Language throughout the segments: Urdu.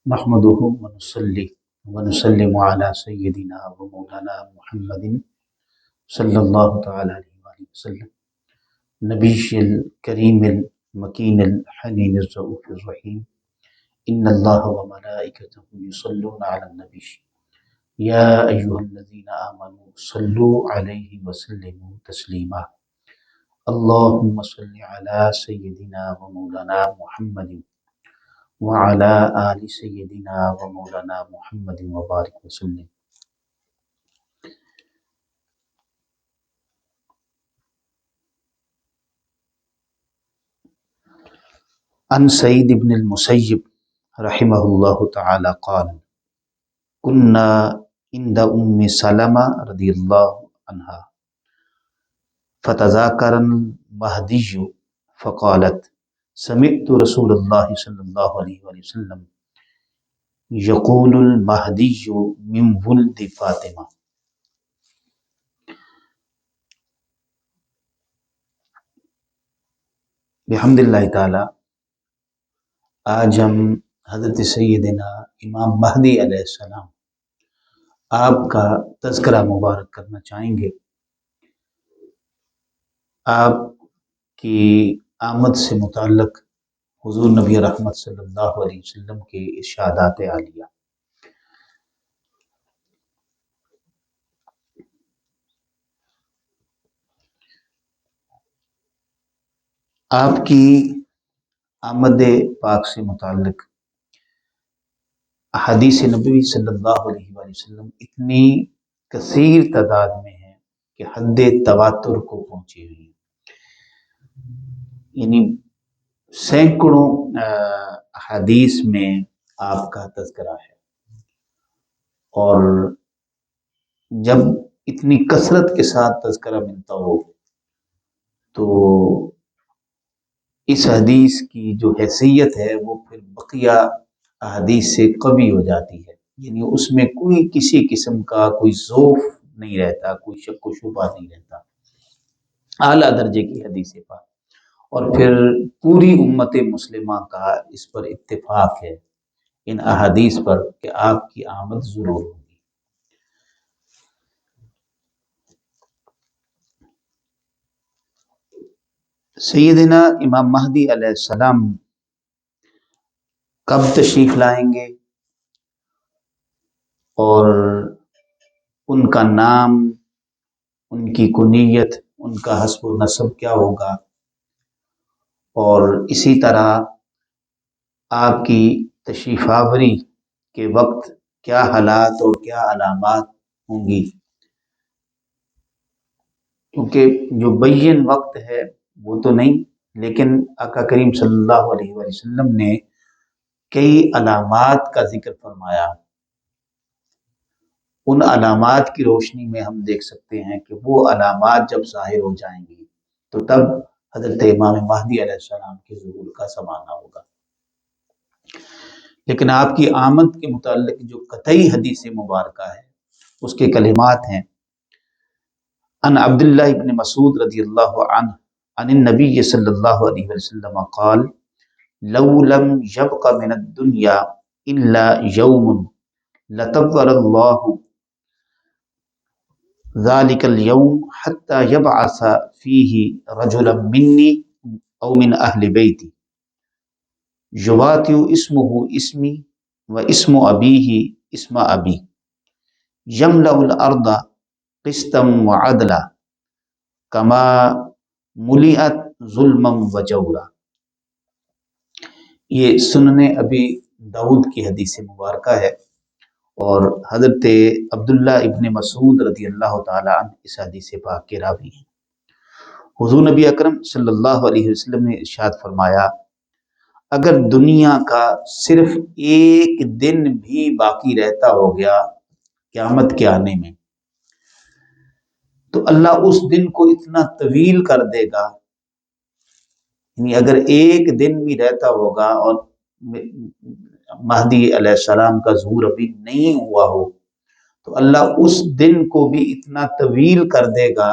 نحمده ونصلي ونسلم على سيدنا ومولانا محمد صلى الله تعالى عليه وآله وسلم نبي الكريم المكين الحنين الرؤوف الرحيم إن الله وملائكته يصلون على النبي يا أيها الذين آمنوا صلوا عليه وسلموا تسليما اللهم صل على سيدنا ومولانا محمد وعلى آل سيدنا ومولانا محمد وبارك وسلم. عن سعید بن المسیب رحمہ اللہ تعالی قال كنا عند ام سلمہ رضی اللہ عنہا فتذاکر المہدی فقالت سمعت رسول اللہ صلی اللہ علیہ وآلہ وسلم یقول المہدی من ولد فاطمہ. بحمد اللہ تعالی آج ہم حضرت سیدنا امام مہدی علیہ السلام آپ کا تذکرہ مبارک کرنا چاہیں گے. آپ کی آمد سے متعلق حضور نبی رحمت صلی اللہ علیہ وسلم کے ارشادات عالیہ. آپ کی آمد پاک سے متعلق احادیث نبوی صلی اللہ علیہ وآلہ وسلم اتنی کثیر تعداد میں ہیں کہ حد تواتر کو پہنچی ہوئی ہیں. یعنی سینکڑوں احادیث میں آپ کا تذکرہ ہے، اور جب اتنی کثرت کے ساتھ تذکرہ ملتا ہو تو اس حدیث کی جو حیثیت ہے وہ پھر بقیہ احادیث سے قوی ہو جاتی ہے. یعنی اس میں کوئی کسی قسم کا کوئی ذوف نہیں رہتا، کوئی شک و شبہ نہیں رہتا، اعلیٰ درجے کی حدیث پاک. اور پھر پوری امت مسلمہ کا اس پر اتفاق ہے ان احادیث پر کہ آپ کی آمد ضرور ہوگی. سیدنا امام مہدی علیہ السلام کب تشریف لائیں گے اور ان کا نام، ان کی کنیت، ان کا حسب و نسب کیا ہوگا، اور اسی طرح آپ کی تشریف آوری کے وقت کیا حالات اور کیا علامات ہوں گی، کیونکہ جو بین وقت ہے وہ تو نہیں، لیکن آقا کریم صلی اللہ علیہ وآلہ وسلم نے کئی علامات کا ذکر فرمایا. ان علامات کی روشنی میں ہم دیکھ سکتے ہیں کہ وہ علامات جب ظاہر ہو جائیں گی تو تب حضرت امام مہدی علیہ السلام کے ظہور کا زمانہ ہوگا. لیکن آپ کی آمد کے متعلق جو قطعی حدیث مبارکہ ہے اس کے کلمات ہیں: ان عبداللہ ابن مسعود رضی اللہ عنہ عن النبی صلی اللہ علیہ وسلم قال لو لم يبق من الدنیا الا یوم لطور اللہ ذلك اليوم حتى يبعث فيه رجلا مني او من اهل بيتي يواتئ اسمه اسمي واسم ابيه اسم ابي يملأ الارض قسطا وعدلا كما ملئت ظلما وجورا. یہ سنن ابی داؤد کی حدیث مبارکہ ہے، اور حضرت عبداللہ ابن مسعود رضی اللہ تعالی عنہ اس حدیث پاک کے راوی ہیں. حضور نبی اکرم صلی اللہ علیہ وسلم نے ارشاد فرمایا اگر دنیا کا صرف ایک دن بھی باقی رہتا ہو گیا قیامت کے آنے میں تو اللہ اس دن کو اتنا طویل کر دے گا. یعنی اگر ایک دن بھی رہتا ہوگا اور مہدی علیہ السلام کا ظہور ابھی نہیں ہوا ہو تو اللہ اس دن کو بھی اتنا طویل کر دے گا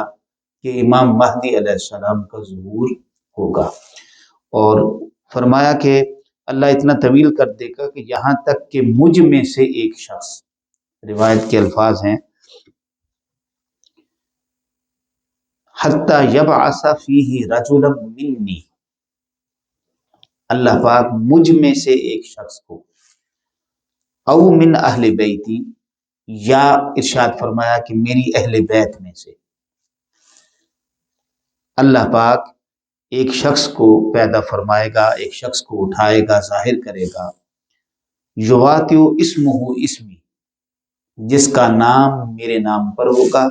کہ امام مہدی علیہ السلام کا ظہور ہوگا. اور فرمایا کہ اللہ اتنا طویل کر دے گا کہ یہاں تک کہ مجھ میں سے ایک شخص، روایت کے الفاظ ہیں حتی یبعث فیہ رجلا منی، اللہ پاک مجھ میں سے ایک شخص کو، او من اہل بیتی، یا ارشاد فرمایا کہ میری اہل بیت میں سے، اللہ پاک ایک شخص کو پیدا فرمائے گا، ایک شخص کو اٹھائے گا، ظاہر کرے گا، یواتیو اسمہ اسمی، جس کا نام میرے نام پر ہوگا،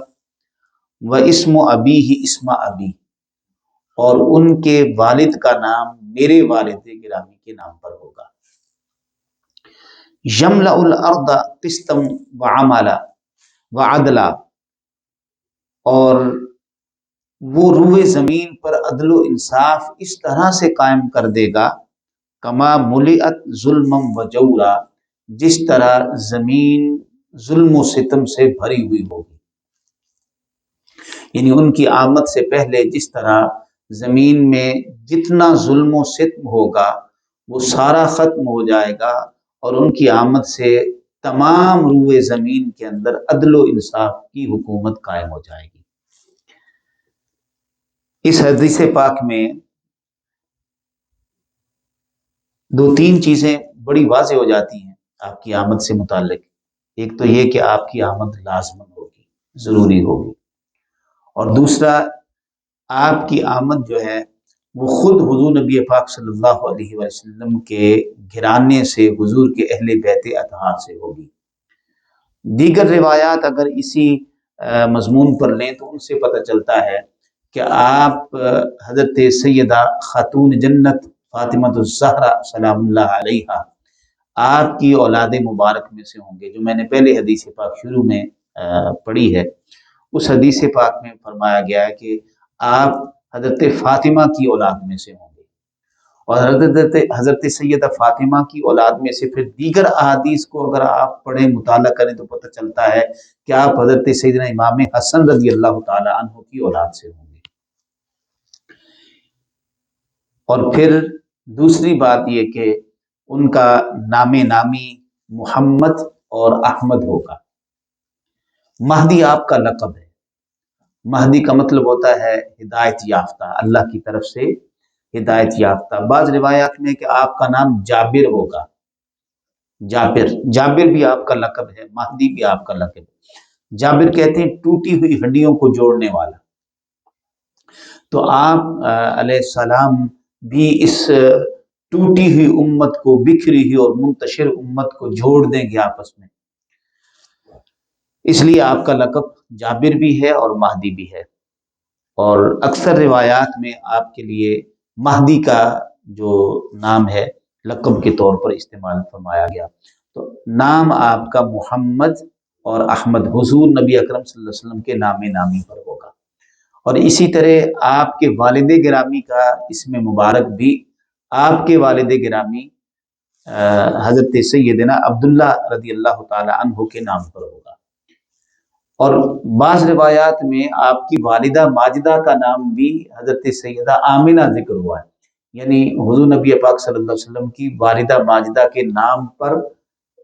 و اسم ابیہ اسم ابی، اور ان کے والد کا نام میرے والد گرامی کے نام پر ہوگا، یملأ الارض قسطا وعملا وعدلا، اور وہ روئے زمین پر عدل و انصاف اس طرح سے قائم کر دے گا، کما ملئت ظلما و جورا، جس طرح زمین ظلم و ستم سے بھری ہوئی ہوگی، یعنی ان کی آمد سے پہلے جس طرح زمین میں جتنا ظلم و ستم ہوگا وہ سارا ختم ہو جائے گا، اور ان کی آمد سے تمام روئے زمین کے اندر عدل و انصاف کی حکومت قائم ہو جائے گی۔ اس حدیث پاک میں دو تین چیزیں بڑی واضح ہو جاتی ہیں آپ کی آمد سے متعلق۔ ایک تو یہ کہ آپ کی آمد لازمن ہوگی، ضروری ہوگی، اور دوسرا آپ کی آمد جو ہے وہ خود حضور نبی پاک صلی اللہ علیہ وسلم کے گھرانے سے، حضور کے اہل بیت اطہار سے ہوگی۔ دیگر روایات اگر اسی مضمون پر لیں تو ان سے پتہ چلتا ہے کہ آپ حضرت سیدہ خاتون جنت فاطمہ الزہرا سلام اللہ علیہا، آپ کی اولاد مبارک میں سے ہوں گے، جو میں نے پہلے حدیث پاک شروع میں پڑھی ہے۔ اس حدیث پاک میں فرمایا گیا ہے کہ آپ حضرت فاطمہ کی اولاد میں سے ہوں گے، اور حضرت سیدہ فاطمہ کی اولاد میں سے پھر دیگر احادیث کو اگر آپ پڑھیں، مطالعہ کریں تو پتہ چلتا ہے کہ آپ حضرت سیدنا امام حسن رضی اللہ تعالی عنہ کی اولاد سے ہوں گے۔ اور پھر دوسری بات یہ کہ ان کا نام نامی محمد اور احمد ہوگا۔ مہدی آپ کا لقب ہے۔ مہدی کا مطلب ہوتا ہے ہدایت یافتہ، اللہ کی طرف سے ہدایت یافتہ۔ بعض روایات میں کہ آپ کا نام جابر ہوگا، جابر بھی آپ کا لقب ہے، مہدی بھی آپ کا لقب ہے۔ جابر کہتے ہیں ٹوٹی ہوئی ہڈیوں کو جوڑنے والا، تو آپ علیہ السلام بھی اس ٹوٹی ہوئی امت کو، بکھری ہوئی اور منتشر امت کو جوڑ دیں گے آپس میں، اس لیے آپ کا لقب جابر بھی ہے اور مہدی بھی ہے۔ اور اکثر روایات میں آپ کے لیے مہدی کا جو نام ہے لقب کے طور پر استعمال فرمایا گیا۔ تو نام آپ کا محمد اور احمد حضور نبی اکرم صلی اللہ علیہ وسلم کے نام نامی پر ہوگا، اور اسی طرح آپ کے والد گرامی کا اسم مبارک بھی آپ کے والد گرامی حضرت سیدنا عبداللہ رضی اللہ تعالی عنہ کے نام پر ہوگا۔ اور بعض روایات میں آپ کی والدہ ماجدہ کا نام بھی حضرت سیدہ آمنہ ذکر ہوا ہے، یعنی حضور نبی پاک صلی اللہ علیہ وسلم کی والدہ ماجدہ کے نام پر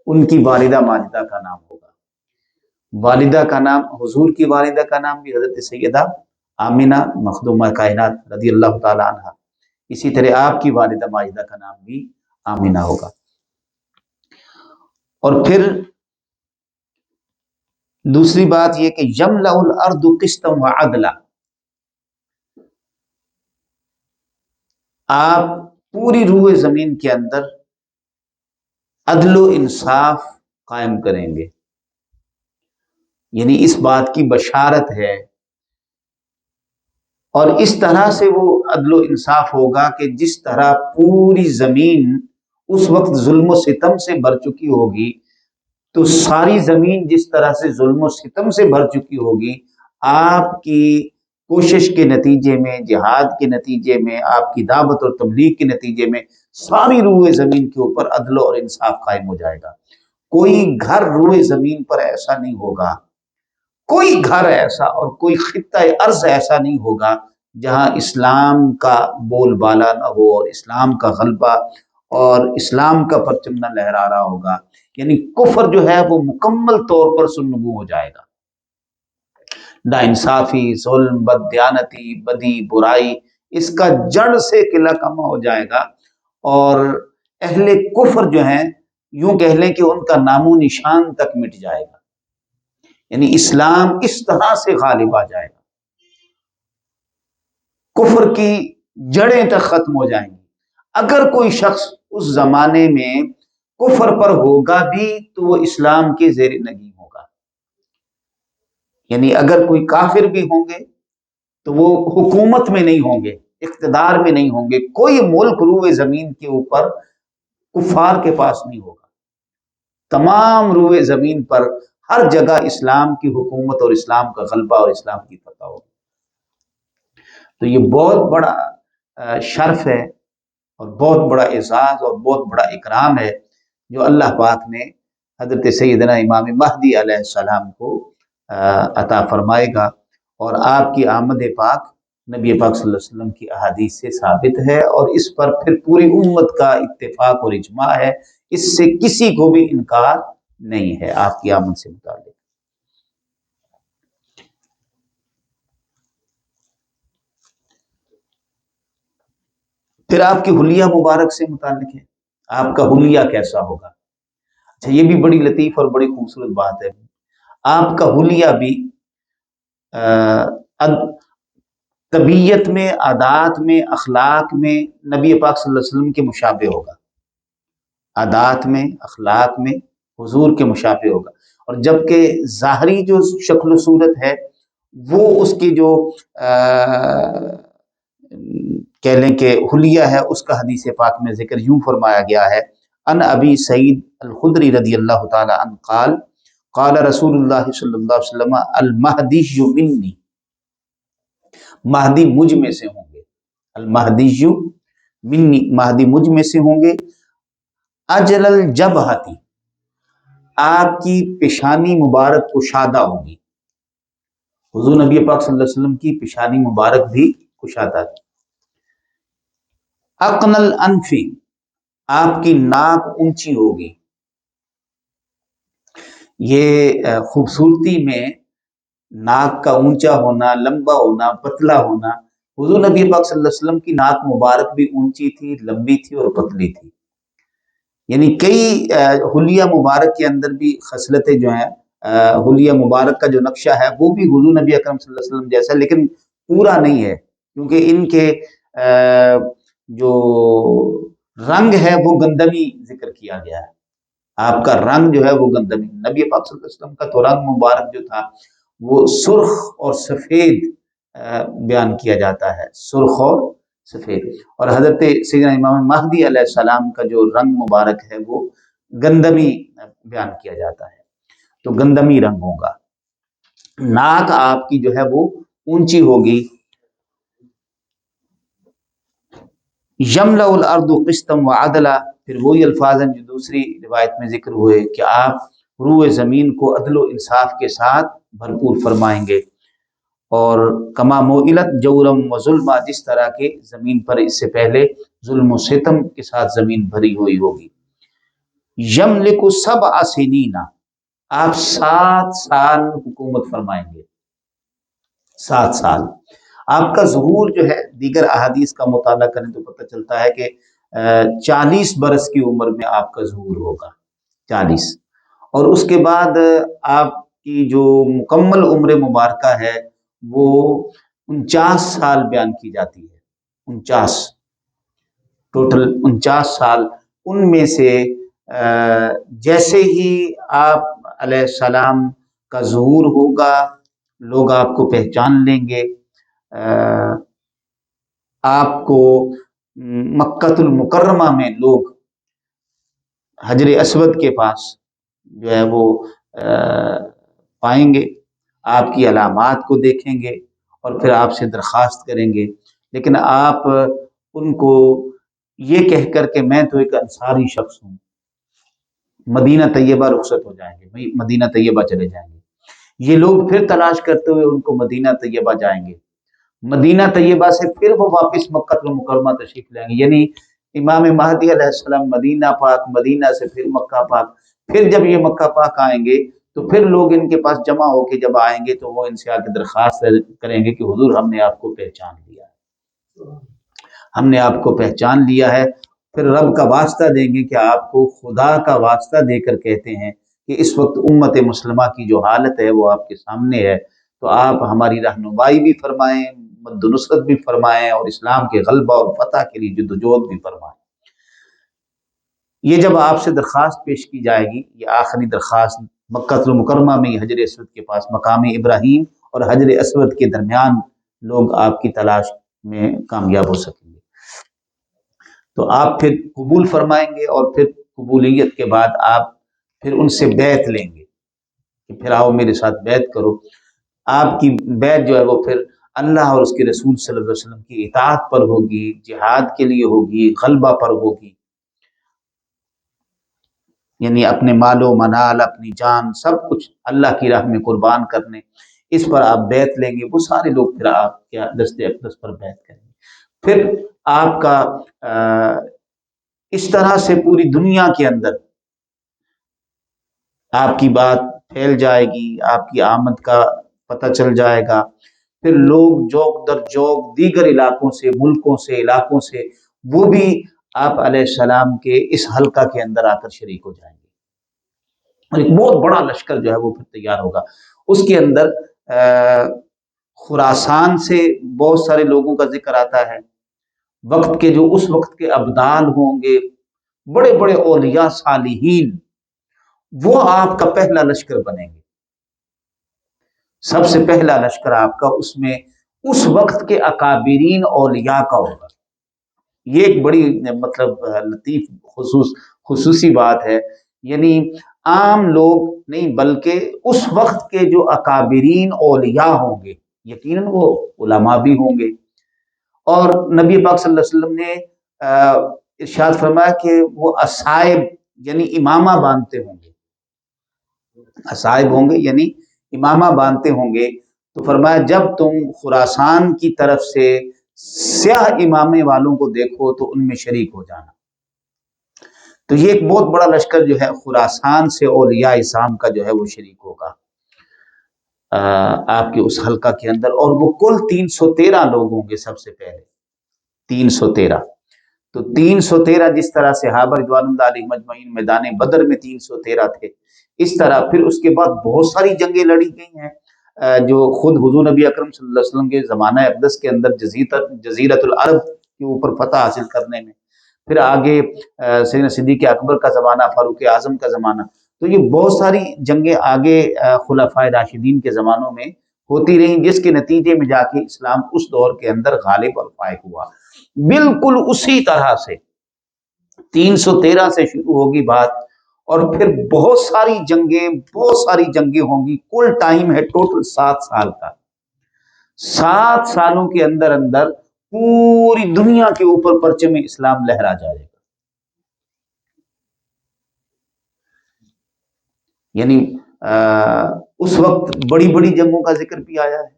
ان کی والدہ ماجدہ کا نام ہوگا۔ والدہ کا نام، حضور کی والدہ کا نام بھی حضرت سیدہ آمنہ مخدومہ کائنات رضی اللہ تعالی عنہ، اسی طرح آپ کی والدہ ماجدہ کا نام بھی آمنہ ہوگا۔ اور پھر دوسری بات یہ کہ یملأ الارض قسطا وعدلا، آپ پوری روئے زمین کے اندر عدل و انصاف قائم کریں گے، یعنی اس بات کی بشارت ہے، اور اس طرح سے وہ عدل و انصاف ہوگا کہ جس طرح پوری زمین اس وقت ظلم و ستم سے بھر چکی ہوگی، تو ساری زمین جس طرح سے ظلم و ستم سے بھر چکی ہوگی، آپ کی کوشش کے نتیجے میں، جہاد کے نتیجے میں، آپ کی دعوت اور تبلیغ کے نتیجے میں ساری روئے زمین کے اوپر عدل اور انصاف قائم ہو جائے گا۔ کوئی گھر روئے زمین پر ایسا نہیں ہوگا، کوئی گھر ایسا اور کوئی خطہ ارض ایسا نہیں ہوگا جہاں اسلام کا بول بالا نہ ہو اور اسلام کا غلبہ اور اسلام کا پرچم نہ لہرا رہا ہوگا، یعنی کفر جو ہے وہ مکمل طور پر سرنگوں ہو جائے گا۔ ناانصافی، ظلم، بددیانتی، بدی، برائی، اس کا جڑ سے قلع کما ہو جائے گا، اور اہل کفر جو ہیں یوں کہہ لیں کہ ان کا نام و نشان تک مٹ جائے گا، یعنی اسلام اس طرح سے غالب آ جائے گا، کفر کی جڑیں تک ختم ہو جائیں گی۔ اگر کوئی شخص اس زمانے میں کفر پر ہوگا بھی تو وہ اسلام کے زیر نگیں ہوگا، یعنی اگر کوئی کافر بھی ہوں گے تو وہ حکومت میں نہیں ہوں گے، اقتدار میں نہیں ہوں گے، کوئی ملک روئے زمین کے اوپر کفار کے پاس نہیں ہوگا، تمام روئے زمین پر ہر جگہ اسلام کی حکومت اور اسلام کا غلبہ اور اسلام کی فتح ہوگی۔ تو یہ بہت بڑا شرف ہے اور بہت بڑا اعزاز اور بہت بڑا اکرام ہے جو اللہ پاک نے حضرت سیدنا امام مہدی علیہ السلام کو عطا فرمائے گا، اور آپ کی آمد پاک نبی پاک صلی اللہ علیہ وسلم کی احادیث سے ثابت ہے، اور اس پر پھر پوری امت کا اتفاق اور اجماع ہے، اس سے کسی کو بھی انکار نہیں ہے آپ کی آمد سے متعلق۔ پھر آپ کی حلیہ مبارک سے متعلق ہے، آپ کا حلیہ کیسا ہوگا؟ اچھا، یہ بھی بڑی لطیف اور بڑی خوبصورت بات ہے، آپ کا حلیہ بھی طبیعت میں، عادات میں، اخلاق میں نبی پاک صلی اللہ علیہ وسلم کے مشابہ ہوگا، عادات میں، اخلاق میں حضور کے مشابہ ہوگا، اور جبکہ ظاہری جو شکل و صورت ہے وہ اس کی جو کہہ لیں کہ حلیہ ہے، اس کا حدیث پاک میں ذکر یوں فرمایا گیا ہے، ان ابی سعید الخدری رضی اللہ تعالی عنہ قال قال رسول اللہ صلی اللہ علیہ وسلم المہدی منی، مہدی مجھ میں سے ہوں گے، المہدی منی، مہدی مجھ میں سے ہوں گے، اجل الجبہتی، آپ کی پیشانی مبارک کشادہ ہوگی، حضور نبی پاک صلی اللہ علیہ وسلم کی پیشانی مبارک بھی کشادہ تھی، اقن الانفی، آپ کی ناک اونچی ہوگی، یہ خوبصورتی میں ناک کا اونچا ہونا، لمبا ہونا، پتلا ہونا، حضور نبی پاک صلی اللہ علیہ وسلم کی ناک مبارک بھی اونچی تھی، لمبی تھی اور پتلی تھی، یعنی کئی حلیہ مبارک کے اندر بھی خصلتیں جو ہیں، حلیہ مبارک کا جو نقشہ ہے وہ بھی حضور نبی اکرم صلی اللہ علیہ وسلم جیسا، لیکن پورا نہیں ہے، کیونکہ ان کے جو رنگ ہے وہ گندمی ذکر کیا گیا ہے، آپ کا رنگ جو ہے وہ گندمی، نبی پاک صلی اللہ علیہ وسلم کا تو رنگ مبارک جو تھا وہ سرخ اور سفید بیان کیا جاتا ہے، سرخ اور سفید، اور حضرت سیدنا امام مہدی علیہ السلام کا جو رنگ مبارک ہے وہ گندمی بیان کیا جاتا ہے، تو گندمی رنگ ہوگا، ناک آپ کی جو ہے وہ اونچی ہوگی، یملأ الارض قسطا وعدلا، پھر وہی الفاظ ہیں جو دوسری روایت میں ذکر ہوئے کہ آپ روئے زمین کو عدل و انصاف کے ساتھ بھرپور فرمائیں گے، اور کما موئلت جورم و ظلم، جس طرح کے زمین پر اس سے پہلے ظلم و ستم کے ساتھ زمین بھری ہوئی ہوگی، یملک 7 سنین، آپ 7 سال حکومت فرمائیں گے، 7 سال، آپ کا ظہور جو ہے دیگر احادیث کا مطالعہ کریں تو پتہ چلتا ہے کہ 40 برس کی عمر میں آپ کا ظہور ہوگا، 40، اور اس کے بعد آپ کی جو مکمل عمر مبارکہ ہے وہ 49 سال بیان کی جاتی ہے، 49، ٹوٹل 49 سال، ان میں سے جیسے ہی آپ علیہ السلام کا ظہور ہوگا لوگ آپ کو پہچان لیں گے، آپ کو مکۃ المکرمہ میں لوگ حجر اسود کے پاس جو ہے وہ پائیں گے، آپ کی علامات کو دیکھیں گے اور پھر آپ سے درخواست کریں گے، لیکن آپ ان کو یہ کہہ کر کہ میں تو ایک انصاری شخص ہوں، مدینہ طیبہ رخصت ہو جائیں گے، مدینہ طیبہ چلے جائیں گے، یہ لوگ پھر تلاش کرتے ہوئے ان کو مدینہ طیبہ جائیں گے، مدینہ طیبہ سے پھر وہ واپس مکہ المکرمہ تشریف لائیں گے، یعنی امام مہدی علیہ السلام مدینہ پاک، مدینہ سے پھر مکہ پاک، پھر جب یہ مکہ پاک آئیں گے تو پھر لوگ ان کے پاس جمع ہو کے جب آئیں گے تو وہ ان سے آ کے درخواست کریں گے کہ حضور ہم نے آپ کو پہچان لیا ہے، ہم نے آپ کو پہچان لیا ہے۔ پھر رب کا واسطہ دیں گے کہ آپ کو خدا کا واسطہ دے کر کہتے ہیں کہ اس وقت امت مسلمہ کی جو حالت ہے وہ آپ کے سامنے ہے، تو آپ ہماری رہنمائی بھی فرمائیں، مد و نصرت بھی فرمائیں، اور اسلام کے غلبہ اور فتح کے لیے جدوجہد بھی فرمائیں۔ یہ جب آپ سے درخواست پیش کی جائے گی، یہ آخری درخواست مکہ المکرمہ میں حجر اسود کے پاس مقام ابراہیم اور حجر اسود کے درمیان لوگ آپ کی تلاش میں کامیاب ہو سکیں گے، تو آپ پھر قبول فرمائیں گے، اور پھر قبولیت کے بعد آپ پھر ان سے بیعت لیں گے کہ پھر آؤ میرے ساتھ بیعت کرو۔ آپ کی بیعت جو ہے وہ پھر اللہ اور اس کے رسول صلی اللہ علیہ وسلم کی اطاعت پر ہوگی، جہاد کے لیے ہوگی، غلبہ پر ہوگی، یعنی اپنے مال و منال، اپنی جان، سب کچھ اللہ کی راہ میں قربان کرنے، اس پر آپ بیعت لیں گے۔ وہ سارے لوگ پھر آپ کے دست اقدس پر بیعت کریں گے۔ پھر آپ کا اس طرح سے پوری دنیا کے اندر آپ کی بات پھیل جائے گی، آپ کی آمد کا پتہ چل جائے گا، پھر لوگ جوک در جوک دیگر علاقوں سے، ملکوں سے، علاقوں سے، وہ بھی آپ علیہ السلام کے اس حلقہ کے اندر آ کر شریک ہو جائیں گے، اور ایک بہت بڑا لشکر جو ہے وہ پھر تیار ہوگا۔ اس کے اندر خراسان سے بہت سارے لوگوں کا ذکر آتا ہے، وقت کے جو اس وقت کے ابدال ہوں گے، بڑے بڑے اولیاء صالحین، وہ آپ کا پہلا لشکر بنیں گے۔ سب سے پہلا لشکر آپ کا اس میں اس وقت کے اکابرین اولیاء کا ہوگا۔ یہ ایک بڑی مطلب لطیف خصوصی بات ہے، یعنی عام لوگ نہیں بلکہ اس وقت کے جو اکابرین اولیاء ہوں گے، یقیناً وہ علماء بھی ہوں گے، اور نبی پاک صلی اللہ علیہ وسلم نے ارشاد فرمایا کہ وہ اصائب یعنی امامہ باندھتے ہوں گے، اصائب ہوں گے یعنی امامہ باندھتے ہوں گے، تو فرمایا جب تم خراسان کی طرف سے سیاہ امامے والوں کو دیکھو تو ان میں شریک ہو جانا۔ تو یہ ایک بہت بڑا لشکر جو ہے خراسان سے اولیاء اسلام کا جو ہے وہ شریک ہوگا آپ کے اس حلقہ کے اندر، اور وہ کل 313 لوگ ہوں گے۔ سب سے پہلے 313، تو 313 جس طرح صحابہ رضوان اللہ علیہم مجمعین میدان بدر میں 313 تھے، اس طرح پھر اس کے بعد بہت ساری جنگیں لڑی گئی ہیں، جو خود حضور نبی اکرم صلی اللہ علیہ وسلم کے زمانہ اقدس کے اندر جزیرت العرب کے اوپر فتح حاصل کرنے میں، پھر آگے سیدنا صدیق اکبر کا زمانہ، فاروق اعظم کا زمانہ، تو یہ بہت ساری جنگیں آگے خلفائے راشدین کے زمانوں میں ہوتی رہیں، جس کے نتیجے میں جا کے اسلام اس دور کے اندر غالب اور فائق ہوا۔ بالکل اسی طرح سے 313 سے شروع ہوگی بات، اور پھر بہت ساری جنگیں ہوں گی، کل ٹائم ہے ٹوٹل 7 سال کا۔ 7 سالوں کے اندر پوری دنیا کے اوپر پرچم اسلام لہرا جائے گا، یعنی اس وقت بڑی بڑی جنگوں کا ذکر بھی آیا ہے،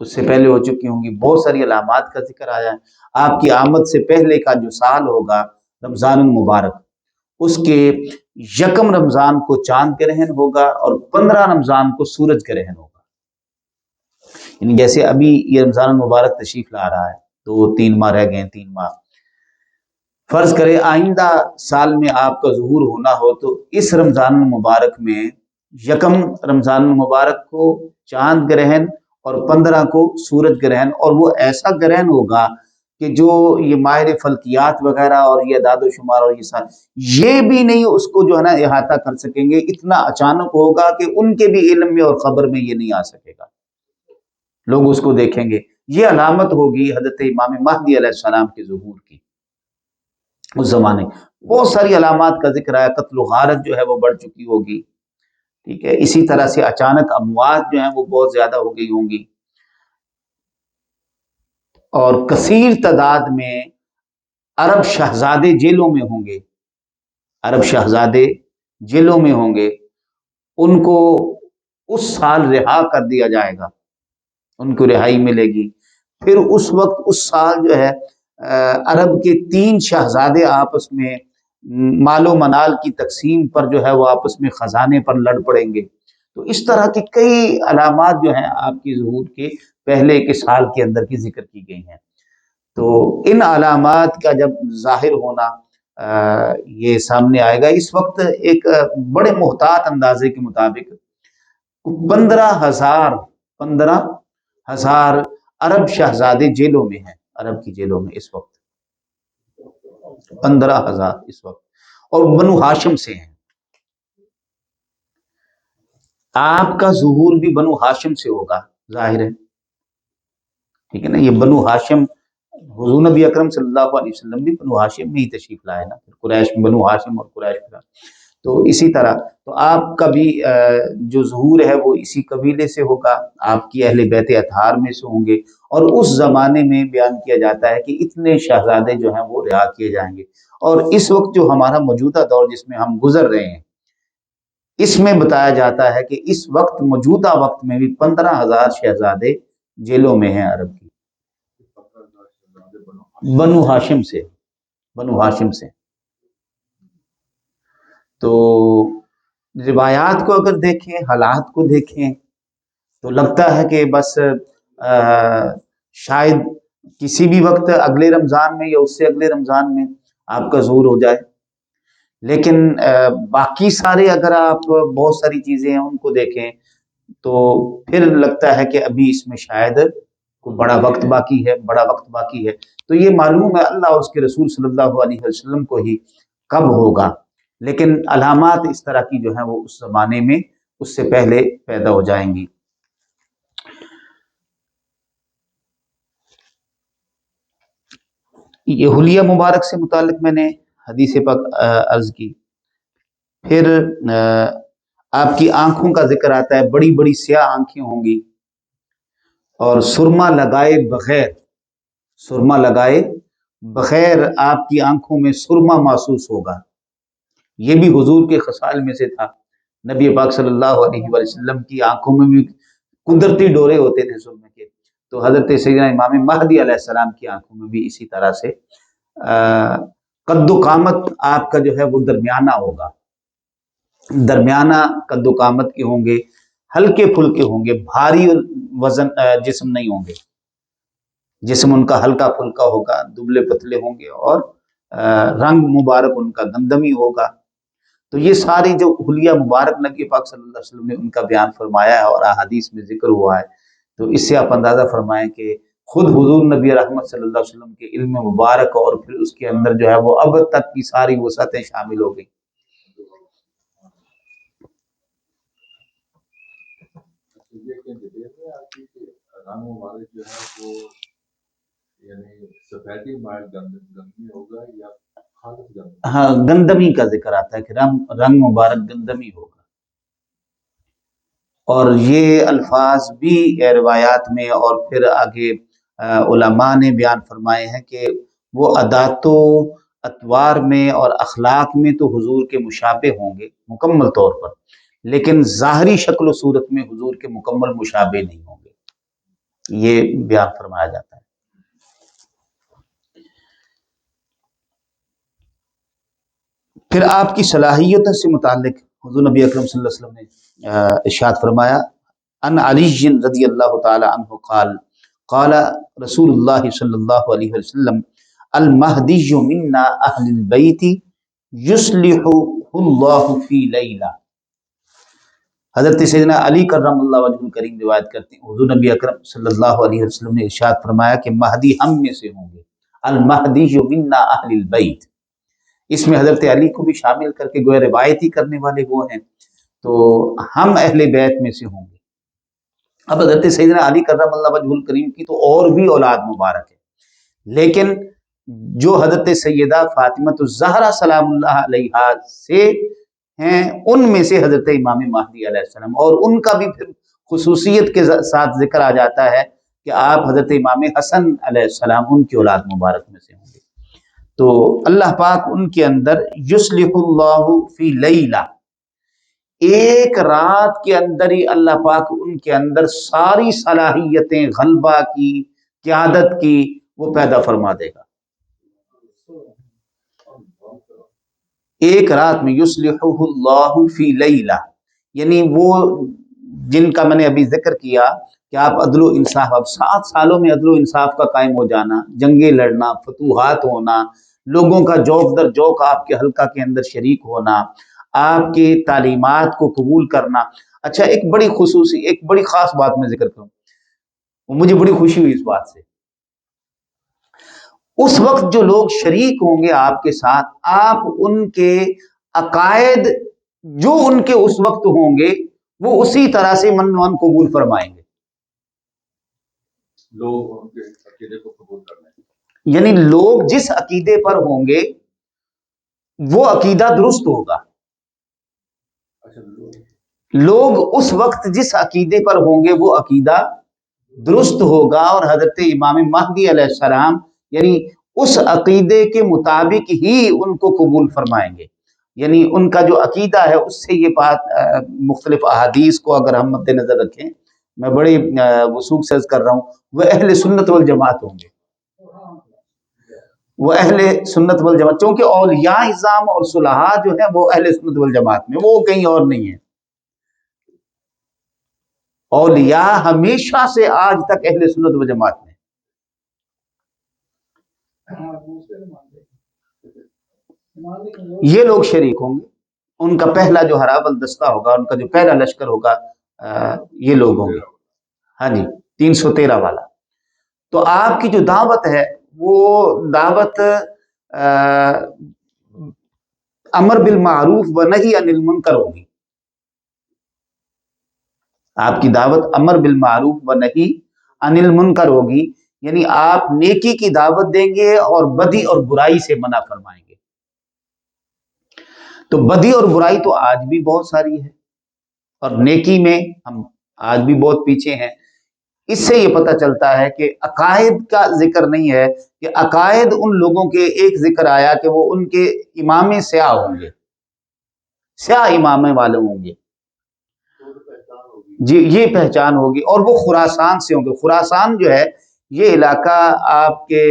اس سے پہلے ہو چکی ہوں گی، بہت ساری علامات کا ذکر آیا ہے۔ آپ کی آمد سے پہلے کا جو سال ہوگا رمضان المبارک، اس کے 1 رمضان کو چاند گرہن ہوگا، اور 15 رمضان کو سورج گرہن ہوگا، یعنی جیسے ابھی یہ رمضان المبارک تشریف لا رہا ہے تو 3 ماہ رہ گئے، 3 ماہ، فرض کرے آئندہ سال میں آپ کا ظہور ہونا ہو تو اس رمضان المبارک میں 1 رمضان المبارک کو چاند گرہن اور 15 کو سورج گرہن، اور وہ ایسا گرہن ہوگا کہ جو یہ ماہر فلکیات وغیرہ اور یہ اعداد و شمار اور یہ بھی نہیں اس کو جو ہے نا احاطہ کر سکیں گے، اتنا اچانک ہوگا کہ ان کے بھی علم میں اور خبر میں یہ نہیں آ سکے گا، لوگ اس کو دیکھیں گے۔ یہ علامت ہوگی حضرت امام مہدی علیہ السلام کے ظہور کی۔ اس زمانے بہت ساری علامات کا ذکر ہے، قتل و غارت جو ہے وہ بڑھ چکی ہوگی، ٹھیک ہے، اسی طرح سے اچانک اموات جو ہیں وہ بہت زیادہ ہو گئی ہوں گی، اور کثیر تعداد میں عرب شہزادے جیلوں میں ہوں گے، عرب شہزادے جیلوں میں ہوں گے، ان کو اس سال رہا کر دیا جائے گا، ان کو رہائی ملے گی۔ پھر اس وقت اس سال جو ہے عرب کے 3 شہزادے آپس میں مال و منال کی تقسیم پر جو ہے وہ آپس میں خزانے پر لڑ پڑیں گے. تو اس طرح کی کئی علامات جو ہیں آپ کی ظہور کے پہلے کے سال کے اندر کی ذکر کی گئی ہیں. تو ان علامات کا جب ظاہر ہونا یہ سامنے آئے گا. اس وقت ایک بڑے محتاط اندازے کے مطابق 15,000 عرب شہزادے جیلوں میں ہیں. عرب کی جیلوں میں اس وقت 15,000 اس وقت، اور بنو ہاشم سے ہیں. آپ کا ظہور بھی بنو ہاشم سے ہوگا ظاہر ہے، ٹھیک ہے نا. یہ بنو ہاشم، حضور نبی اکرم صلی اللہ علیہ وسلم بھی بنو ہاشم میں ہی تشریف لائے نا. قریش میں بنو ہاشم اور قریش کا، تو اسی طرح تو آپ کا بھی جو ظہور ہے وہ اسی قبیلے سے ہوگا. آپ کی اہل بیت اطہار میں سے ہوں گے. اور اس زمانے میں بیان کیا جاتا ہے کہ اتنے شہزادے جو ہیں وہ رہا کیے جائیں گے. اور اس وقت جو ہمارا موجودہ دور جس میں ہم گزر رہے ہیں، اس میں بتایا جاتا ہے کہ اس وقت موجودہ وقت میں بھی 15,000 شہزادے جیلوں میں ہیں عرب کی، بنو ہاشم سے. بنو ہاشم سے. تو روایات کو اگر دیکھیں، حالات کو دیکھیں، تو لگتا ہے کہ بس شاید کسی بھی وقت اگلے رمضان میں یا اس سے اگلے رمضان میں آپ کا ظہور ہو جائے. لیکن باقی سارے اگر آپ بہت ساری چیزیں ہیں ان کو دیکھیں تو پھر لگتا ہے کہ ابھی اس میں شاید کوئی بڑا وقت باقی ہے، بڑا وقت باقی ہے. تو یہ معلوم ہے اللہ اور اس کے رسول صلی اللہ علیہ وسلم کو ہی کب ہوگا. لیکن علامات اس طرح کی جو ہیں وہ اس زمانے میں اس سے پہلے پیدا ہو جائیں گی. یہ حلیہ مبارک سے متعلق میں نے حدیث پاک عرض کی. پھر آپ کی آنکھوں کا ذکر آتا ہے، بڑی بڑی سیاہ آنکھیں ہوں گی اور سرما لگائے بغیر آپ کی آنکھوں میں سرما محسوس ہوگا. یہ بھی حضور کے خصال میں سے تھا. نبی پاک صلی اللہ علیہ وسلم کی آنکھوں میں بھی قدرتی ڈورے ہوتے تھے سرمے کے. تو حضرت سیدنا امام مہدی علیہ السلام کی آنکھوں میں بھی اسی طرح سے قد و قامت آپ کا جو ہے وہ درمیانہ ہوگا. درمیانہ قد و قامت کے ہوں گے، ہلکے پھلکے ہوں گے، بھاری وزن جسم نہیں ہوں گے. جسم ان کا ہلکا پھلکا ہوگا، دبلے پتلے ہوں گے، اور رنگ مبارک ان کا گندمی ہوگا. تو یہ ساری جو حلیہ مبارک نبی پاک صلی اللہ علیہ وسلم نے ان کا بیان فرمایا ہے اور احادیث میں ذکر ہوا ہے. تو اس سے آپ اندازہ فرمائیں کہ خود حضور نبی رحمت صلی اللہ علیہ وسلم کے علم مبارک اور پھر اس کے اندر جو ہے وہ اب تک کی ساری وسعتیں شامل ہو گئی. ہاں، گندمی کا ذکر آتا ہے کہ رنگ مبارک گندمی ہوگا. اور یہ الفاظ بھی روایات میں اور پھر آگے علماء نے بیان فرمائے ہیں کہ وہ عادات و اطوار میں اور اخلاق میں تو حضور کے مشابہ ہوں گے مکمل طور پر، لیکن ظاہری شکل و صورت میں حضور کے مکمل مشابہ نہیں ہوں گے. یہ بیان فرمایا جاتا ہے. پھر آپ کی صلاحیتوں سے متعلق حضور نبی اکرم صلی اللہ علیہ وسلم نے ارشاد فرمایا، ان علی رضی اللہ تعالی عنہ قال قال رسول اللہ صلی اللہ علیہ وسلم المہدی منا اہل البیت یصلح اللہ فی لیلہ. حضرت سیدنا علی کرم اللہ وجہ الکریم روایت کرتے ہیں، حضور نبی اکرم صلی اللہ علیہ وسلم نے ارشاد فرمایا کہ مہدی ہم میں سے ہوں گے. المہدی منا اہل البیت، اس میں حضرت علی کو بھی شامل کر کے گویا روایتی کرنے والے وہ ہیں، تو ہم اہل بیت میں سے ہوں گے. اب حضرت سیدنا علی کرم اللہ وجہ الکریم کی تو اور بھی اولاد مبارک ہے، لیکن جو حضرت سیدہ فاطمہ الزہرا سلام اللہ علیہا سے ہیں ان میں سے حضرت امام مہدی علیہ السلام، اور ان کا بھی پھر خصوصیت کے ساتھ ذکر آ جاتا ہے کہ آپ حضرت امام حسن علیہ السلام ان کی اولاد مبارک میں سے ہوں گے. تو اللہ پاک ان کے اندر یصلح اللہ فی لیلہ، ایک رات کے اندر ہی اللہ پاک ان کے اندر ساری صلاحیتیں غلبہ کی، قیادت کی وہ پیدا فرما دے گا. ایک رات میں، یصلحہ اللہ فی لیلہ، یعنی وہ جن کا میں نے ابھی ذکر کیا کہ آپ عدل و انصاف، اب 7 سالوں میں عدل و انصاف کا قائم ہو جانا، جنگیں لڑنا، فتوحات ہونا، لوگوں کا جوک در جوک آپ کے حلقہ کے اندر شریک ہونا، آپ کی تعلیمات کو قبول کرنا۔ اچھا، ایک بڑی خاص بات میں ذکر کروں، مجھے بڑی خوشی ہوئی اس بات سے۔ اس وقت جو لوگ شریک ہوں گے آپ کے ساتھ، آپ ان کے عقائد جو ان کے اس وقت ہوں گے وہ اسی طرح سے من قبول فرمائیں گے۔ لوگ ان کے عقیدے کو قبول کرنا، یعنی لوگ جس عقیدے پر ہوں گے وہ عقیدہ درست ہوگا۔ لوگ اس وقت جس عقیدے پر ہوں گے وہ عقیدہ درست ہوگا، اور حضرت امام مہدی علیہ السلام یعنی اس عقیدے کے مطابق ہی ان کو قبول فرمائیں گے۔ یعنی ان کا جو عقیدہ ہے اس سے یہ بات، مختلف احادیث کو اگر ہم مد نظر رکھیں، میں بڑی وثوق سے عرض کر رہا ہوں، وہ اہل سنت والجماعت ہوں گے، وہ اہل سنت والجماعت، چونکہ اولیاء اعظام اور صلحاء جو ہیں وہ اہل سنت والجماعت میں، وہ کہیں اور نہیں ہے۔ اولیاء ہمیشہ سے آج تک اہل سنت والجماعت میں۔ یہ لوگ شریک ہوں گے، ان کا پہلا جو ہراول دستہ ہوگا، ان کا جو پہلا لشکر ہوگا، یہ لوگ ہوں گے۔ ہاں جی، 313 والا۔ تو آپ کی جو دعوت ہے وہ دعوت امر بالمعروف و نہی عن المنکر ہوگی۔ آپ کی دعوت امر بالمعروف و نہی عن المنکر ہوگی، یعنی آپ نیکی کی دعوت دیں گے اور بدی اور برائی سے منع فرمائیں گے۔ تو بدی اور برائی تو آج بھی بہت ساری ہے، اور نیکی میں ہم آج بھی بہت پیچھے ہیں۔ اس سے یہ پتہ چلتا ہے کہ عقائد کا ذکر نہیں ہے، کہ عقائد ان لوگوں کے ایک ذکر آیا کہ وہ ان کے امام سیاہ ہوں گے، سیاہ امام والے ہوں گے، جی یہ پہچان ہوگی، اور وہ خراسان سے ہوں گے۔ خراسان جو ہے یہ علاقہ آپ کے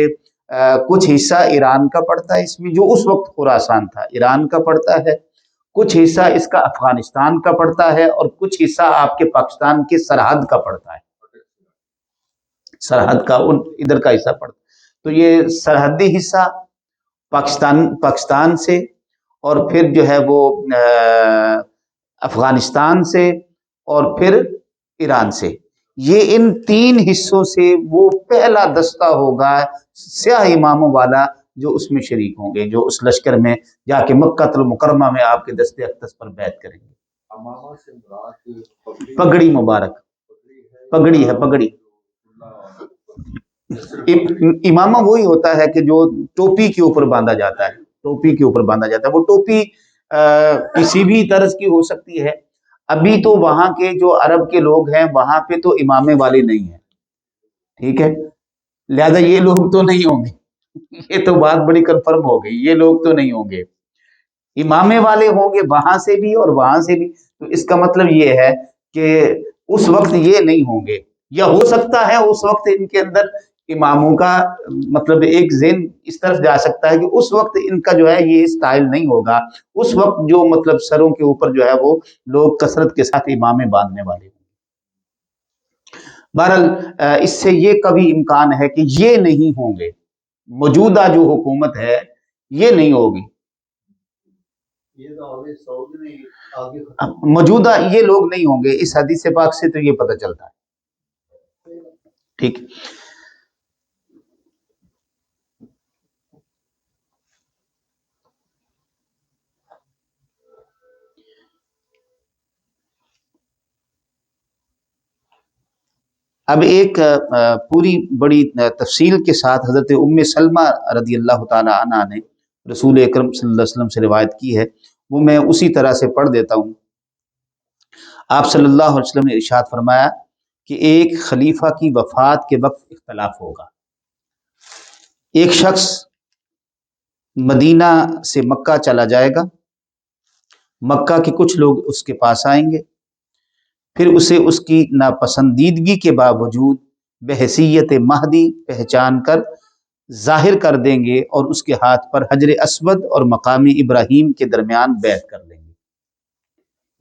کچھ حصہ ایران کا پڑتا ہے، اس میں جو اس وقت خراسان تھا ایران کا پڑتا ہے، کچھ حصہ اس کا افغانستان کا پڑتا ہے، اور کچھ حصہ آپ کے پاکستان کے سرحد کا پڑتا ہے، سرحد کا ادھر کا حصہ پڑتا ہے۔ تو یہ سرحدی حصہ پاکستان سے، اور پھر جو ہے وہ افغانستان سے، اور پھر ایران سے، یہ ان 3 حصوں سے وہ پہلا دستہ ہوگا سیاہ اماموں والا جو اس میں شریک ہوں گے، جو اس لشکر میں جا کے مکہ المکرمہ میں آپ کے دستے اقدس پر بیعت کریں گے۔ پگڑی مبارک، پگڑی ہے، پگڑی۔ امامہ وہی ہوتا ہے کہ جو ٹوپی کے اوپر باندھا جاتا ہے، ٹوپی کے اوپر باندھا جاتا ہے۔ وہ ٹوپی کسی بھی طرز کی ہو سکتی ہے۔ ابھی تو وہاں کے جو عرب کے لوگ ہیں وہاں پہ تو امامے والے نہیں ہیں، ٹھیک ہے، لہذا یہ لوگ تو نہیں ہوں گے، یہ تو بات بڑی کنفرم ہو گئی، یہ لوگ تو نہیں ہوں گے۔ امامے والے ہوں گے وہاں سے بھی اور وہاں سے بھی، تو اس کا مطلب یہ ہے کہ اس وقت یہ نہیں ہوں گے، یا ہو سکتا ہے اس وقت ان کے اندر اماموں کا مطلب ایک ذہن اس طرف جا سکتا ہے کہ اس وقت ان کا جو ہے یہ اسٹائل نہیں ہوگا، اس وقت جو مطلب سروں کے اوپر جو ہے وہ لوگ کثرت کے ساتھ امامے باندھنے والے ہوں۔ بہرحال اس سے یہ کبھی امکان ہے کہ یہ نہیں ہوں گے، موجودہ جو حکومت ہے یہ نہیں ہوگی، موجودہ یہ لوگ نہیں ہوں گے۔ اس حدیث پاک سے تو یہ پتہ چلتا ہے، ٹھیک۔ اب ایک پوری بڑی تفصیل کے ساتھ حضرت ام سلمہ رضی اللہ تعالی عنہ نے رسول اکرم صلی اللہ علیہ وسلم سے روایت کی ہے، وہ میں اسی طرح سے پڑھ دیتا ہوں۔ آپ صلی اللہ علیہ وسلم نے ارشاد فرمایا کہ ایک خلیفہ کی وفات کے وقت اختلاف ہوگا۔ ایک شخص مدینہ سے مکہ چلا جائے گا، مکہ کے کچھ لوگ اس کے پاس آئیں گے، پھر اسے اس کی ناپسندیدگی کے باوجود بحیثیت مہدی پہچان کر ظاہر کر دیں گے اور اس کے ہاتھ پر حجر اسود اور مقام ابراہیم کے درمیان بیعت کر لیں گے۔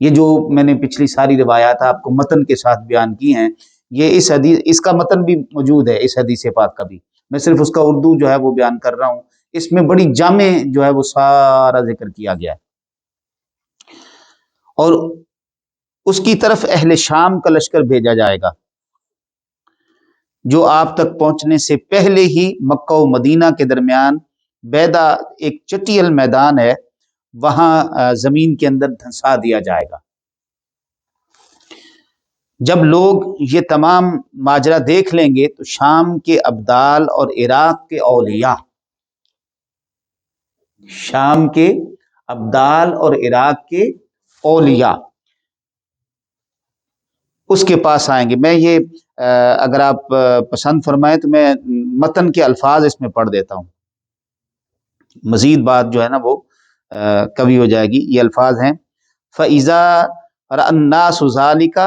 یہ جو میں نے پچھلی ساری روایات آپ کو متن کے ساتھ بیان کی ہیں، یہ اس کا متن بھی موجود ہے، اس حدیث پاک کا بھی، میں صرف اس کا اردو جو ہے وہ بیان کر رہا ہوں۔ اس میں بڑی جامع جو ہے وہ سارا ذکر کیا گیا ہے۔ اور اس کی طرف اہل شام کا لشکر بھیجا جائے گا، جو آپ تک پہنچنے سے پہلے ہی مکہ و مدینہ کے درمیان بیدا ایک چٹیل میدان ہے، وہاں زمین کے اندر دھنسا دیا جائے گا۔ جب لوگ یہ تمام ماجرا دیکھ لیں گے تو شام کے ابدال اور عراق کے اولیاء، شام کے ابدال اور عراق کے اولیاء اس کے پاس آئیں گے۔ میں یہ اگر آپ پسند فرمائیں تو میں متن کے الفاظ اس میں پڑھ دیتا ہوں، مزید بات جو ہے نا وہ کبھی ہو جائے گی۔ یہ الفاظ ہیں: فَإِذَا رَأَى النَّاسُ ذَلِكَ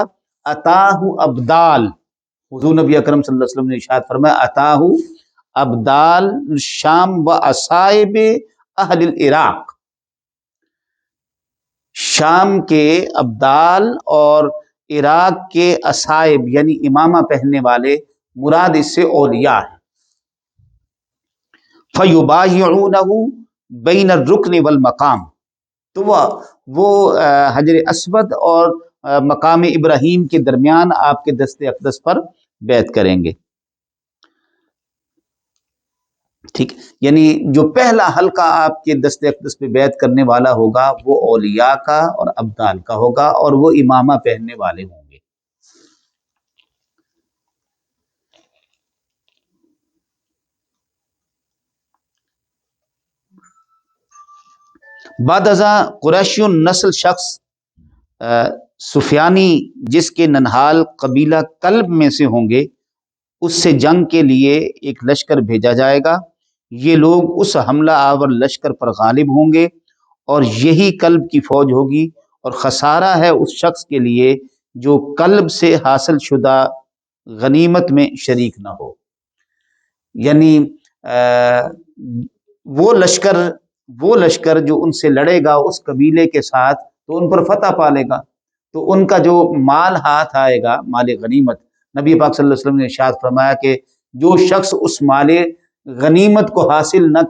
أَتَاهُ أَبْدَالُ، حضور نبی اکرم صلی اللہ علیہ وسلم نے ارشاد فرمایا أَتَاهُ أَبْدَالُ الشام وَأَصَائِبِ أَهْلِ العراق، شام کے ابدال اور عراق کے اصائب یعنی امامہ پہننے والے، مراد اس سے اولیاء ہیں۔ فَيُبَايِعُونَهُ بَيْنَ الرُّكْنِ وَالْمَقَامِ، تو وہ حجر اسود اور مقام ابراہیم کے درمیان آپ کے دست اقدس پر بیعت کریں گے۔ ٹھیک، یعنی جو پہلا حلقہ آپ کے دست اقدس پہ بیعت کرنے والا ہوگا وہ اولیاء کا اور ابدال کا ہوگا، اور وہ امامہ پہننے والے ہوں گے۔ بعد ازاں قریشی نسل شخص سفیانی، جس کے ننہال قبیلہ کلب میں سے ہوں گے، اس سے جنگ کے لیے ایک لشکر بھیجا جائے گا۔ یہ لوگ اس حملہ آور لشکر پر غالب ہوں گے اور یہی کلب کی فوج ہوگی، اور خسارہ ہے اس شخص کے لیے جو کلب سے حاصل شدہ غنیمت میں شریک نہ ہو۔ یعنی وہ لشکر جو ان سے لڑے گا اس قبیلے کے ساتھ تو ان پر فتح پالے گا، تو ان کا جو مال ہاتھ آئے گا، مال غنیمت، نبی پاک صلی اللہ علیہ وسلم نے ارشاد فرمایا کہ جو شخص اس مال غنیمت کو حاصل نہ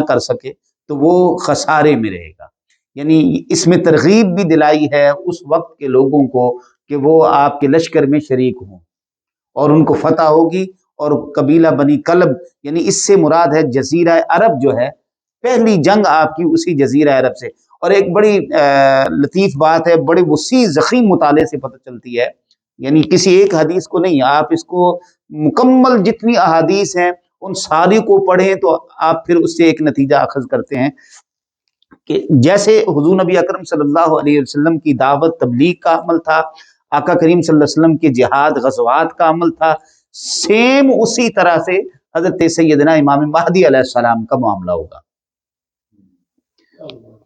کر سکے تو وہ خسارے میں رہے گا۔ یعنی اس میں ترغیب بھی دلائی ہے اس وقت کے لوگوں کو کہ وہ آپ کے لشکر میں شریک ہوں، اور ان کو فتح ہوگی۔ اور قبیلہ بنی کلب، یعنی اس سے مراد ہے جزیرہ عرب، جو ہے پہلی جنگ آپ کی اسی جزیرہ عرب سے۔ اور ایک بڑی لطیف بات ہے، بڑے وسیع ضخیم مطالعے سے پتہ چلتی ہے، یعنی کسی ایک حدیث کو نہیں، آپ اس کو مکمل جتنی احادیث ہیں ان ساری کو پڑھیں تو آپ پھر اس سے ایک نتیجہ اخذ کرتے ہیں کہ جیسے حضور نبی اکرم صلی اللہ علیہ وسلم کی دعوت تبلیغ کا عمل تھا، آقا کریم صلی اللہ علیہ وسلم کے جہاد غزوات کا عمل تھا، سیم اسی طرح سے حضرت سیدنا امام مہدی علیہ السلام کا معاملہ ہوگا۔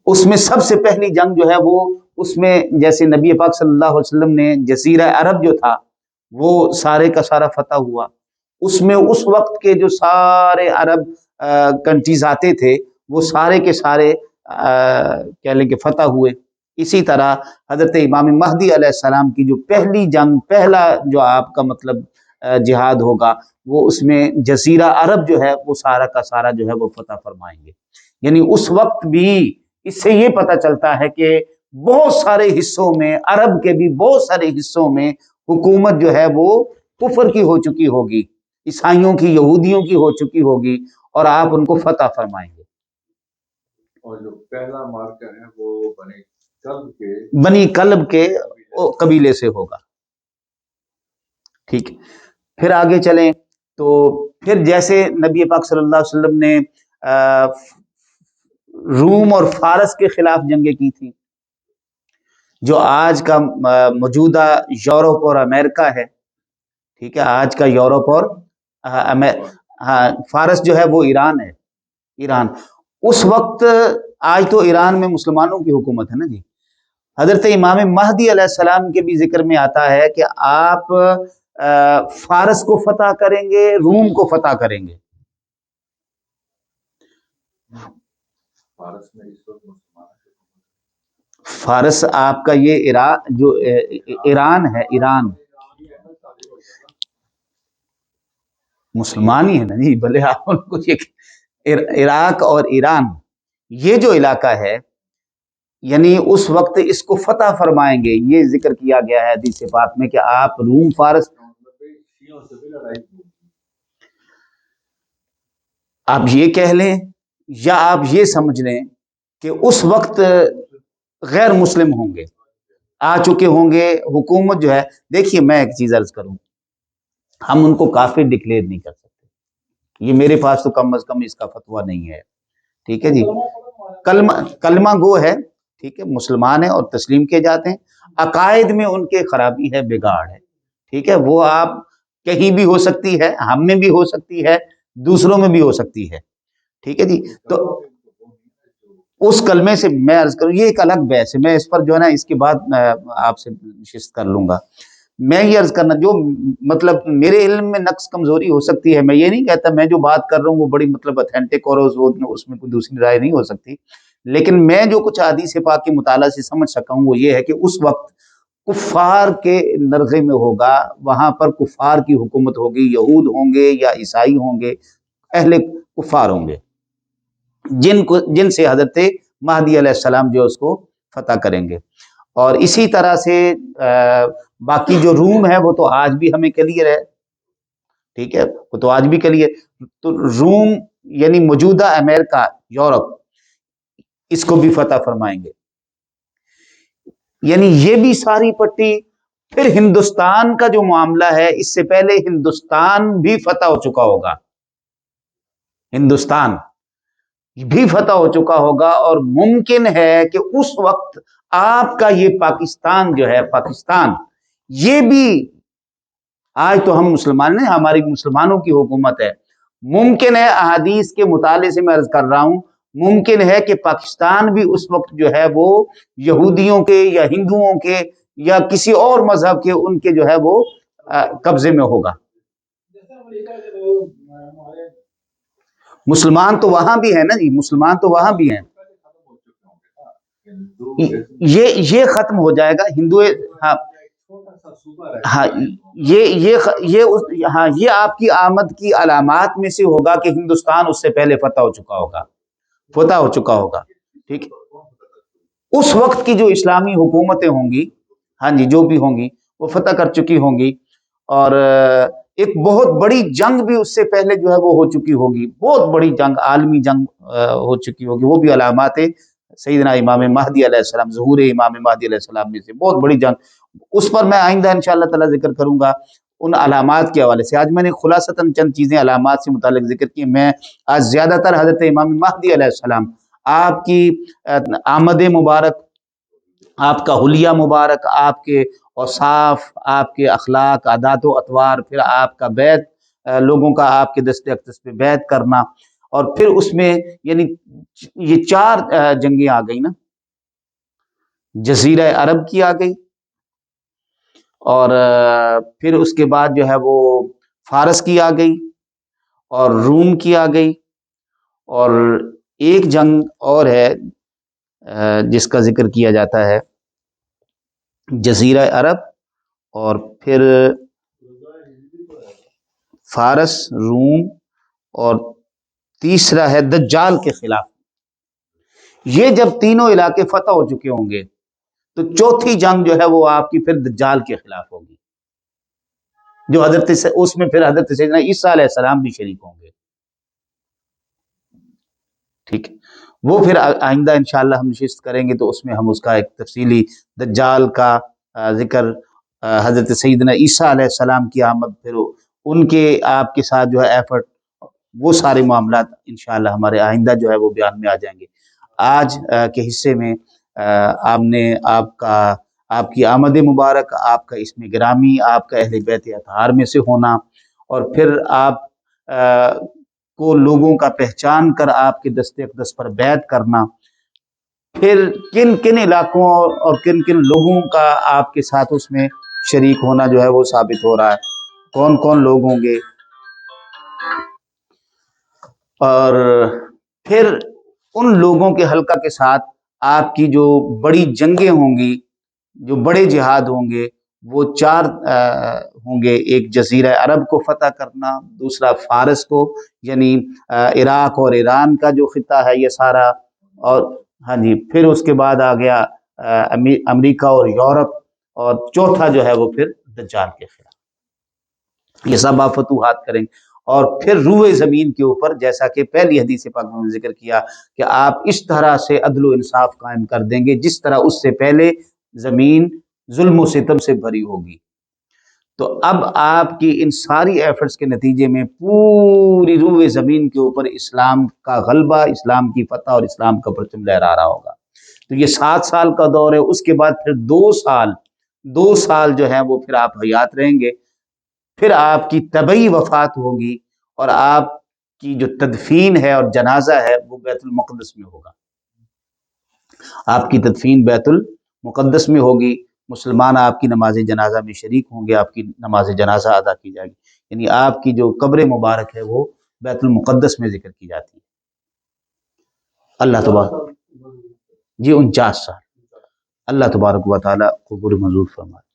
اس میں سب سے پہلی جنگ جو ہے وہ اس میں جیسے نبی پاک صلی اللہ علیہ وسلم نے جزیرہ عرب جو تھا وہ سارے کا سارا فتح ہوا، اس میں اس وقت کے جو سارے عرب کنٹریز آتے تھے وہ سارے کے سارے کہہ لیں کہ فتح ہوئے۔ اسی طرح حضرت امام مہدی علیہ السلام کی جو پہلی جنگ، پہلا جو آپ کا مطلب جہاد ہوگا، وہ اس میں جزیرہ عرب جو ہے وہ سارا کا سارا جو ہے وہ فتح فرمائیں گے۔ یعنی اس وقت بھی اس سے یہ پتہ چلتا ہے کہ بہت سارے حصوں میں، عرب کے بھی بہت سارے حصوں میں حکومت جو ہے وہ کفر کی ہو چکی ہوگی، عیسائیوں کی، یہودیوں کی ہو چکی ہوگی، اور آپ ان کو فتح فرمائیں گے۔ اور جو پہلا مارکا ہے وہ بنی کلب کے قبیلے سے ہوگا۔ ٹھیک، پھر آگے چلیں تو پھر جیسے نبی پاک صلی اللہ علیہ وسلم نے روم اور فارس کے خلاف جنگیں کی تھیں، جو آج کا موجودہ یورپ اور امریکہ ہے، ٹھیک ہے، آج کا یورپ اور فارس جو ہے وہ ایران ہے، ایران اس وقت، آج تو ایران میں مسلمانوں کی حکومت ہے نا جی۔ حضرت امام مہدی علیہ السلام کے بھی ذکر میں آتا ہے کہ آپ فارس کو فتح کریں گے، روم کو فتح کریں گے، فارس میں اس وقت مسلمان فارس آپ کا یہ ایران ہے، ایران مسلمان ہی ہے نا جی، بھلے آپ ان کو عراق اور ایران یہ جو علاقہ ہے، یعنی اس وقت اس کو فتح فرمائیں گے، یہ ذکر کیا گیا ہے حدیث پاک میں کہ آپ روم فارس، آپ یہ کہہ لیں یا آپ یہ سمجھ لیں کہ اس وقت غیر مسلم ہوں گے، آ چکے ہوں گے، حکومت جو ہے، دیکھیے میں ایک چیز عرض کروں، ہم ان کو کافر ڈکلیئر نہیں کر سکتے، یہ میرے پاس تو کم از کم اس کا فتویٰ نہیں ہے، ٹھیک ہے جی، کلمہ گو ہے، ٹھیک ہے، مسلمان ہیں اور تسلیم کیے جاتے ہیں، عقائد میں ان کے خرابی ہے، بگاڑ ہے، ٹھیک ہے، وہ آپ کہیں بھی ہو سکتی ہے، ہم میں بھی ہو سکتی ہے، دوسروں میں بھی ہو سکتی ہے، ٹھیک ہے جی، تو اس کلمے سے میں عرض کروں، یہ ایک الگ بحث ہے، میں اس پر جو ہے نا اس کے بعد آپ سے نشست کر لوں گا، میں یہ عرض کرنا، جو مطلب میرے علم میں نقص کمزوری ہو سکتی ہے، میں یہ نہیں کہتا میں جو بات کر رہا ہوں وہ بڑی مطلب اتھینٹک اور اس میں کوئی دوسری رائے نہیں ہو سکتی، لیکن میں جو کچھ حدیث پاک کے مطالعہ سے سمجھ سکا ہوں وہ یہ ہے کہ اس وقت کفار کے نرغے میں ہوگا، وہاں پر کفار کی حکومت ہوگی، یہود ہوں گے یا عیسائی ہوں گے، اہل کفار ہوں گے، جن سے حضرت مہدی علیہ السلام جو اس کو فتح کریں گے، اور اسی طرح سے باقی جو روم ہے وہ تو آج بھی ہمیں کلیئر ہے، ٹھیک ہے، وہ تو آج بھی کلیئر، تو روم یعنی موجودہ امریکہ، یورپ، اس کو بھی فتح فرمائیں گے، یعنی یہ بھی ساری پٹی، پھر ہندوستان کا جو معاملہ ہے اس سے پہلے ہندوستان بھی فتح ہو چکا ہوگا، ہندوستان بھی فتح ہو چکا ہوگا، اور ممکن ہے کہ اس وقت آپ کا یہ پاکستان جو ہے، پاکستان یہ بھی، آج تو ہم مسلمان ہیں، ہماری مسلمانوں کی حکومت ہے، ممکن ہے احادیث کے مطالعے سے میں عرض کر رہا ہوں، ممکن ہے کہ پاکستان بھی اس وقت جو ہے وہ یہودیوں کے یا ہندوؤں کے یا کسی اور مذہب کے ان کے جو ہے وہ قبضے میں ہوگا، مسلمان تو وہاں بھی ہے نا جی، مسلمان تو وہاں بھی ہیں، یہ ختم ہو جائے گا، ہندو، ہاں ہاں، یہ آپ کی آمد کی علامات میں سے ہوگا کہ ہندوستان اس سے پہلے فتح ہو چکا ہوگا، فتح ہو چکا ہوگا، ٹھیک، اس وقت کی جو اسلامی حکومتیں ہوں گی، ہاں جی، جو بھی ہوں گی وہ فتح کر چکی ہوں گی، اور ایک بہت بڑی جنگ بھی اس سے پہلے جو ہے وہ ہو چکی ہوگی، بہت بڑی جنگ، عالمی جنگ ہو چکی ہوگی، وہ بھی علامات سیدنا امام مہدی علیہ السلام، ظہور امام مہدی علیہ السلام میں سے بہت بڑی جنگ، اس پر میں آئندہ انشاءاللہ تعالی ذکر کروں گا، ان علامات کے حوالے سے آج میں نے خلاصتاً چند چیزیں علامات سے متعلق ذکر کی، میں آج زیادہ تر حضرت امام مہدی علیہ السلام، آپ کی آمد مبارک، آپ کا حلیہ مبارک، آپ کے اوصاف، آپ کے اخلاق، عادات و اطوار، پھر آپ کا بیعت، لوگوں کا آپ کے دست اقدس پہ بیعت کرنا، اور پھر اس میں یعنی یہ 4 جنگیں آ گئی نا، جزیرہ عرب کی آ گئی، اور پھر اس کے بعد جو ہے وہ فارس کی آ گئی، اور روم کی آ گئی، اور ایک جنگ اور ہے جس کا ذکر کیا جاتا ہے، جزیرہ عرب، اور پھر فارس، روم، اور تیسرا ہے دجال کے خلاف، یہ جب تینوں علاقے فتح ہو چکے ہوں گے تو چوتھی جنگ جو ہے وہ آپ کی پھر دجال کے خلاف ہوگی، جو اس میں پھر حضرت سیدنا عیسیٰ علیہ السلام بھی شریک ہوں گے، ٹھیک، وہ پھر آئندہ انشاءاللہ ہم نشست کریں گے تو اس میں ہم اس کا ایک تفصیلی دجال کا ذکر، حضرت سیدنا عیسیٰ علیہ السلام کی آمد، پھر ان کے آپ کے ساتھ جو ہے ایفرٹ، وہ سارے معاملات انشاءاللہ ہمارے آئندہ جو ہے وہ بیان میں آ جائیں گے، آج کے حصے میں آپ کی آمد مبارک، آپ کا اسم گرامی، آپ کا اہل بیت اطہار میں سے ہونا، اور پھر آپ کو لوگوں کا پہچان کر آپ کے دست اقدس پر بیعت کرنا، پھر کن کن علاقوں اور کن کن لوگوں کا آپ کے ساتھ اس میں شریک ہونا جو ہے وہ ثابت ہو رہا ہے، کون کون لوگ ہوں گے، اور پھر ان لوگوں کے حلقہ کے ساتھ آپ کی جو بڑی جنگیں ہوں گی، جو بڑے جہاد ہوں گے، وہ 4 ہوں گے۔ ایک جزیرہ عرب کو فتح کرنا، دوسرا فارس کو، یعنی عراق اور ایران کا جو خطہ ہے یہ سارا، اور ہاں جی پھر اس کے بعد آ گیا امریکہ اور یورپ، اور چوتھا جو ہے وہ پھر دجال کے خلاف۔ یہ سب آپ فتوحات کریں گے، اور پھر روئے زمین کے اوپر جیسا کہ پہلی حدیث پاک میں ذکر کیا کہ آپ اس طرح سے عدل و انصاف قائم کر دیں گے جس طرح اس سے پہلے زمین ظلم و ستم سے بھری ہوگی۔ تو اب آپ کی ان ساری ایفرٹس کے نتیجے میں پوری روئے زمین کے اوپر اسلام کا غلبہ، اسلام کی فتح اور اسلام کا پرچم لہرا رہا ہوگا۔ تو یہ 7 سال کا دور ہے، اس کے بعد پھر 2 سال جو ہے وہ پھر آپ حیات رہیں گے، پھر آپ کی طبعی وفات ہوگی، اور آپ کی جو تدفین ہے اور جنازہ ہے وہ بیت المقدس میں ہوگا۔ آپ کی تدفین بیت المقدس میں ہوگی، مسلمان آپ کی نماز جنازہ میں شریک ہوں گے، آپ کی نماز جنازہ ادا کی جائے گی، یعنی آپ کی جو قبر مبارک ہے وہ بیت المقدس میں ذکر کی جاتی ہے۔ اللہ تبارک جی 49 سال، اللہ تبارک و تعالیٰ قبول منظور فرمائے۔